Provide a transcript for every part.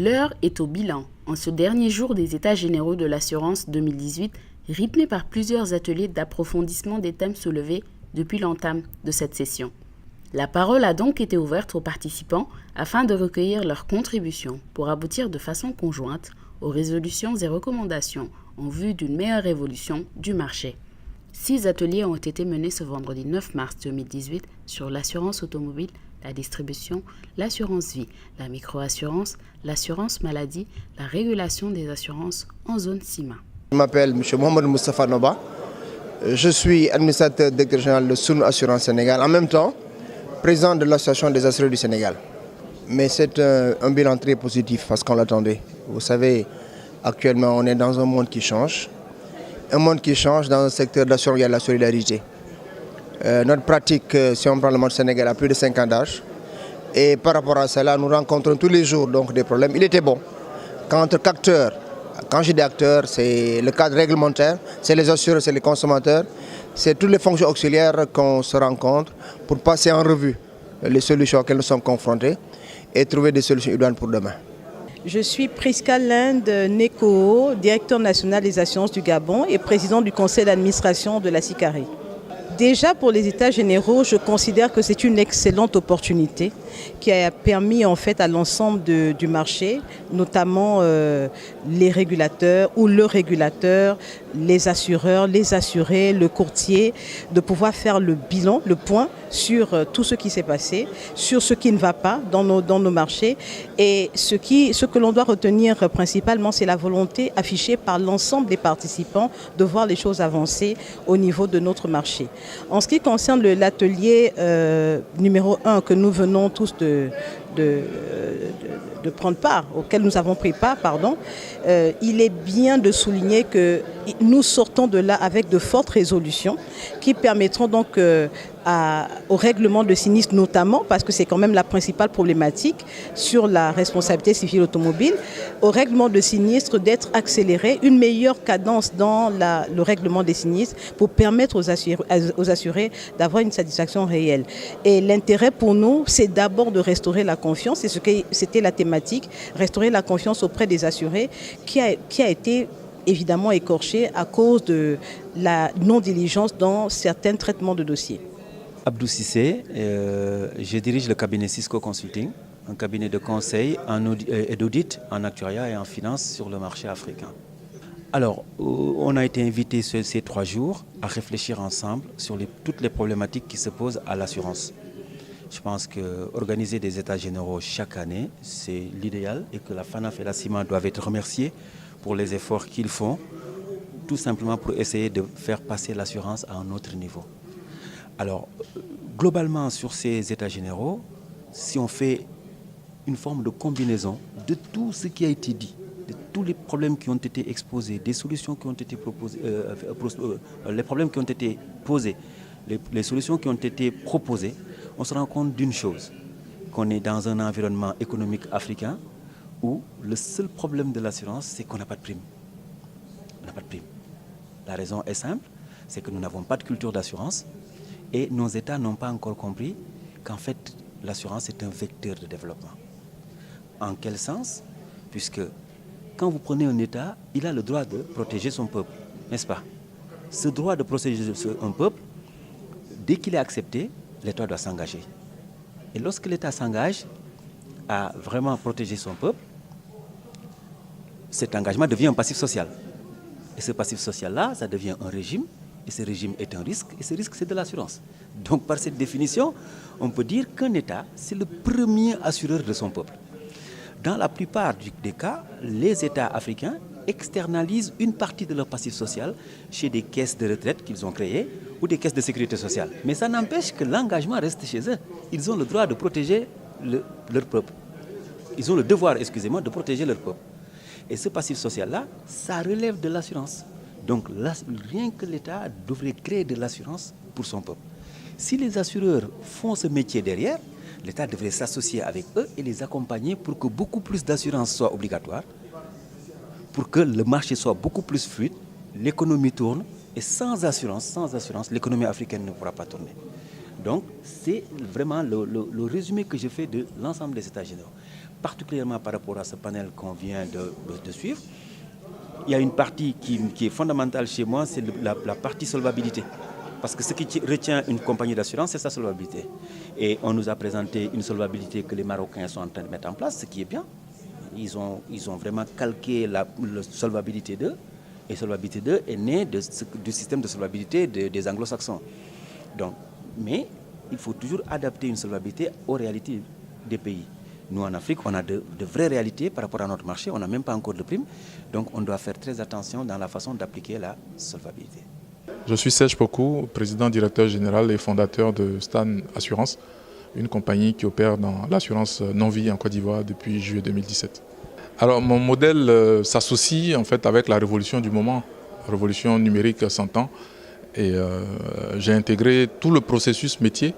L'heure est au bilan. En ce dernier jour des États généraux de l'assurance 2018, rythmé par plusieurs ateliers d'approfondissement des thèmes soulevés depuis l'entame de cette session. La parole a donc été ouverte aux participants afin de recueillir leurs contributions pour aboutir de façon conjointe aux résolutions et recommandations en vue d'une meilleure évolution du marché. 6 ateliers ont été menés ce vendredi 9 mars 2018 sur l'assurance automobile, la distribution, l'assurance vie, la microassurance, l'assurance maladie, la régulation des assurances en zone CIMA. Je m'appelle M. Mohamed Moustapha Noba. Je suis administrateur directeur général de Soun Assurance Sénégal, en même temps président de l'association des assureurs du Sénégal. Mais c'est un bilan très positif parce qu'on l'attendait. Vous savez, actuellement on est dans un monde qui change. Un monde qui change dans un secteur d'assurance, il y a la solidarité. Notre pratique, si on prend le monde Sénégal, a plus de 5 ans d'âge. Et par rapport à cela, nous rencontrons tous les jours donc, des problèmes. Il était bon qu'entre acteurs, quand je dis acteurs, c'est le cadre réglementaire, c'est les assureurs, c'est les consommateurs, c'est toutes les fonctions auxiliaires qu'on se rencontre pour passer en revue les solutions auxquelles nous sommes confrontés et trouver des solutions idoines pour demain. Je suis Priska Linde Neko, directeur national des assurances du Gabon et président du conseil d'administration de la SICARI. Déjà pour les États généraux, je considère que c'est une excellente opportunité qui a permis en fait à l'ensemble du marché, notamment les régulateurs ou le régulateur, les assureurs, les assurés, le courtier, de pouvoir faire le bilan, le point sur tout ce qui s'est passé, sur ce qui ne va pas dans nos marchés. Et ce que l'on doit retenir principalement, c'est la volonté affichée par l'ensemble des participants de voir les choses avancer au niveau de notre marché. En ce qui concerne l'atelier numéro 1 que nous venons tous de prendre part, auquel nous avons pris part, il est bien de souligner que nous sortons de là avec de fortes résolutions qui permettront donc au règlement de sinistre notamment, parce que c'est quand même la principale problématique sur la responsabilité civile automobile, au règlement de sinistre d'être accéléré, une meilleure cadence dans le règlement des sinistres pour permettre aux assurés d'avoir une satisfaction réelle. Et l'intérêt pour nous, c'est d'abord de restaurer la confiance, c'est c'était la thématique, restaurer la confiance auprès des assurés qui a été évidemment écorchée à cause de la non-diligence dans certains traitements de dossiers. Abdou Cissé, je dirige le cabinet Cisco Consulting, un cabinet de conseil et d'audit en actuariat et en finance sur le marché africain. Alors, on a été invités ces 3 jours à réfléchir ensemble sur toutes les problématiques qui se posent à l'assurance. Je pense qu'organiser des états généraux chaque année, c'est l'idéal et que la FANAF et la CIMA doivent être remerciés pour les efforts qu'ils font, tout simplement pour essayer de faire passer l'assurance à un autre niveau. Alors, globalement, sur ces états généraux, si on fait une forme de combinaison de tout ce qui a été dit, de tous les problèmes qui ont été exposés, des solutions qui ont été proposées, les problèmes qui ont été posés, les solutions qui ont été proposées, on se rend compte d'une chose, qu'on est dans un environnement économique africain où le seul problème de l'assurance, c'est qu'on n'a pas de prime. On n'a pas de prime. La raison est simple, c'est que nous n'avons pas de culture d'assurance. Et nos États n'ont pas encore compris qu'en fait, l'assurance est un vecteur de développement. En quel sens? Puisque quand vous prenez un État, il a le droit de protéger son peuple, n'est-ce pas? Ce droit de protéger un peuple, dès qu'il est accepté, l'État doit s'engager. Et lorsque l'État s'engage à vraiment protéger son peuple, cet engagement devient un passif social. Et ce passif social-là, ça devient un régime. Et ce régime est un risque, et ce risque, c'est de l'assurance. Donc, par cette définition, on peut dire qu'un État, c'est le premier assureur de son peuple. Dans la plupart des cas, les États africains externalisent une partie de leur passif social chez des caisses de retraite qu'ils ont créées ou des caisses de sécurité sociale. Mais ça n'empêche que l'engagement reste chez eux. Ils ont le droit de protéger leur peuple. Ils ont le devoir, de protéger leur peuple. Et ce passif social-là, ça relève de l'assurance. Donc, rien que l'État devrait créer de l'assurance pour son peuple. Si les assureurs font ce métier derrière, l'État devrait s'associer avec eux et les accompagner pour que beaucoup plus d'assurance soit obligatoire, pour que le marché soit beaucoup plus fluide, l'économie tourne, et sans assurance, l'économie africaine ne pourra pas tourner. Donc, c'est vraiment le résumé que je fais de l'ensemble des États généraux. particulièrement par rapport à ce panel qu'on vient de suivre, il y a une partie qui est fondamentale chez moi, c'est la partie solvabilité. Parce que ce qui retient une compagnie d'assurance, c'est sa solvabilité. Et on nous a présenté une solvabilité que les Marocains sont en train de mettre en place, ce qui est bien. Ils ont vraiment calqué la solvabilité 2. Et solvabilité 2 est née du système de solvabilité des anglo-saxons. Mais il faut toujours adapter une solvabilité aux réalités des pays. Nous, en Afrique, on a de vraies réalités par rapport à notre marché. On n'a même pas encore de primes. Donc, on doit faire très attention dans la façon d'appliquer la solvabilité. Je suis Serge Pokou, président directeur général et fondateur de Stan Assurance, une compagnie qui opère dans l'assurance non-vie en Côte d'Ivoire depuis juillet 2017. Alors, mon modèle s'associe en fait avec la révolution du moment, révolution numérique 100 ans. Et j'ai intégré tout le processus métier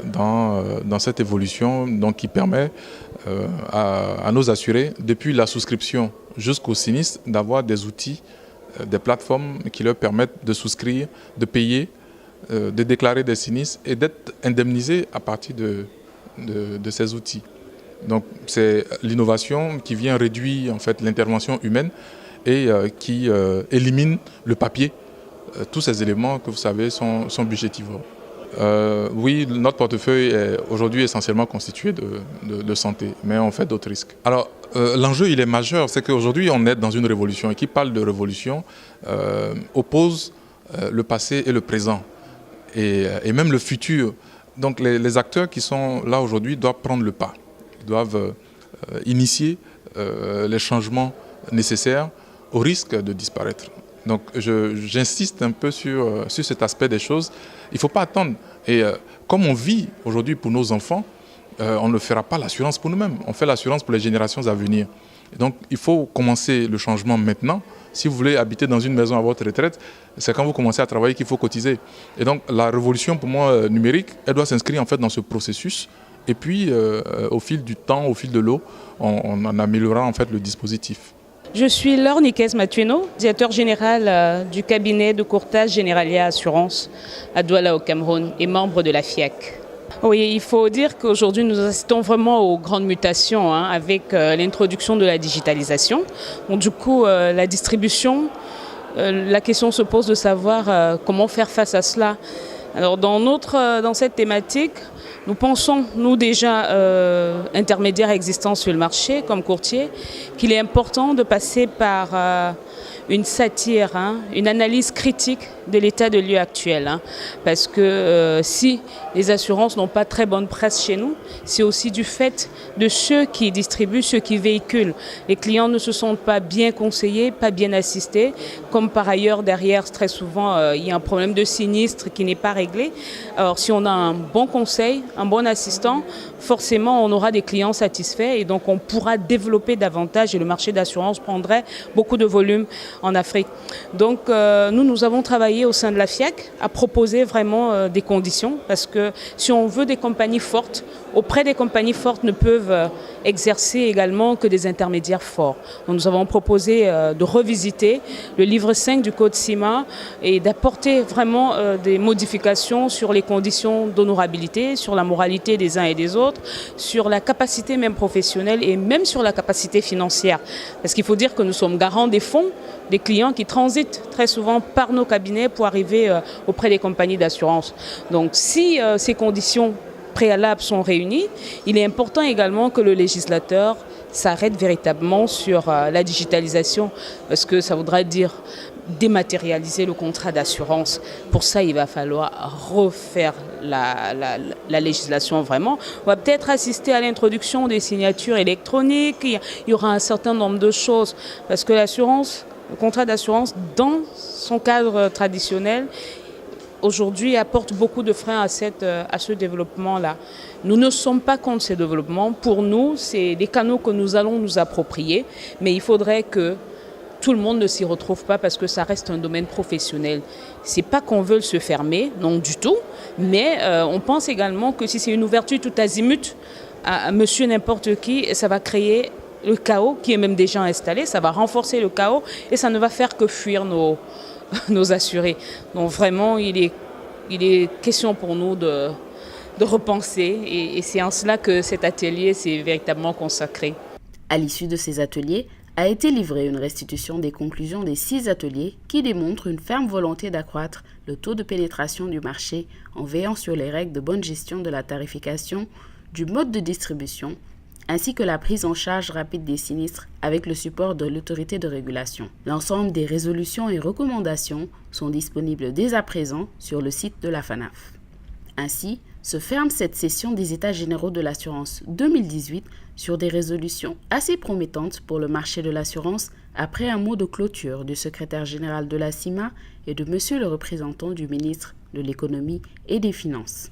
dans cette évolution donc, qui permet à nos assurés, depuis la souscription jusqu'au sinistre, d'avoir des outils, des plateformes qui leur permettent de souscrire, de payer, de déclarer des sinistres et d'être indemnisés à partir de ces outils. Donc c'est l'innovation qui vient réduire en fait, l'intervention humaine et qui élimine le papier. Tous ces éléments que vous savez sont budgétivores. Oui, notre portefeuille est aujourd'hui essentiellement constitué de santé, mais on fait d'autres risques. Alors, l'enjeu, il est majeur, c'est qu'aujourd'hui, on est dans une révolution. Et qui parle de révolution oppose le passé et le présent, et même le futur. Donc, les acteurs qui sont là aujourd'hui doivent prendre le pas. Ils doivent initier les changements nécessaires au risque de disparaître. Donc j'insiste un peu sur cet aspect des choses. Il ne faut pas attendre. Et comme on vit aujourd'hui pour nos enfants, on ne fera pas l'assurance pour nous-mêmes. On fait l'assurance pour les générations à venir. Et donc il faut commencer le changement maintenant. Si vous voulez habiter dans une maison à votre retraite, c'est quand vous commencez à travailler qu'il faut cotiser. Et donc la révolution pour moi numérique, elle doit s'inscrire en fait dans ce processus. Et puis au fil du temps, au fil de l'eau, on en améliorera en fait le dispositif. Je suis Laure Niquez-Matueno, directeur général du cabinet de courtage Généralia Assurance à Douala au Cameroun et membre de la FIAC. Oui, il faut dire qu'aujourd'hui nous assistons vraiment aux grandes mutations avec l'introduction de la digitalisation. Donc, du coup, la distribution, la question se pose de savoir comment faire face à cela. Alors dans cette thématique, nous pensons, nous déjà intermédiaires existants sur le marché comme courtier, qu'il est important de passer par une satire, une analyse critique de l'état de lieu actuel. Parce que si les assurances n'ont pas très bonne presse chez nous, c'est aussi du fait de ceux qui distribuent, ceux qui véhiculent. Les clients ne se sentent pas bien conseillés, pas bien assistés, comme par ailleurs derrière très souvent il y a un problème de sinistre qui n'est pas réglé. Alors si on a un bon conseil, un bon assistant, forcément on aura des clients satisfaits et donc on pourra développer davantage et le marché d'assurance prendrait beaucoup de volume en Afrique. Donc nous avons travaillé au sein de la FIAC à proposer vraiment des conditions parce que si on veut des compagnies fortes, auprès des compagnies fortes ne peuvent exercer également que des intermédiaires forts. Donc nous avons proposé de revisiter le livre 5 du Code CIMA et d'apporter vraiment des modifications sur les conditions d'honorabilité, sur la moralité des uns et des autres, sur la capacité même professionnelle et même sur la capacité financière. Parce qu'il faut dire que nous sommes garants des fonds des clients qui transitent très souvent par nos cabinets pour arriver auprès des compagnies d'assurance. Donc si ces conditions préalables sont réunies, il est important également que le législateur s'arrête véritablement sur la digitalisation, parce que ça voudra dire dématérialiser le contrat d'assurance. Pour ça, il va falloir refaire la législation vraiment. On va peut-être assister à l'introduction des signatures électroniques, il y aura un certain nombre de choses, parce que l'assurance, le contrat d'assurance, dans son cadre traditionnel, aujourd'hui apporte beaucoup de freins à ce développement-là. Nous ne sommes pas contre ces développements. Pour nous, c'est des canaux que nous allons nous approprier, mais il faudrait que tout le monde ne s'y retrouve pas parce que ça reste un domaine professionnel. Ce n'est pas qu'on veut se fermer, non du tout, mais on pense également que si c'est une ouverture tout azimut à monsieur n'importe qui, ça va créer le chaos qui est même déjà installé, ça va renforcer le chaos et ça ne va faire que fuir nos assurés. Donc vraiment, il est question pour nous de repenser. Et c'est en cela que cet atelier s'est véritablement consacré. À l'issue de ces ateliers, a été livrée une restitution des conclusions des 6 ateliers qui démontrent une ferme volonté d'accroître le taux de pénétration du marché en veillant sur les règles de bonne gestion de la tarification, du mode de distribution, ainsi que la prise en charge rapide des sinistres avec le support de l'autorité de régulation. L'ensemble des résolutions et recommandations sont disponibles dès à présent sur le site de la FANAF. Ainsi, se ferme cette session des États généraux de l'assurance 2018 sur des résolutions assez promettantes pour le marché de l'assurance après un mot de clôture du secrétaire général de la CIMA et de monsieur le représentant du ministre de l'économie et des finances.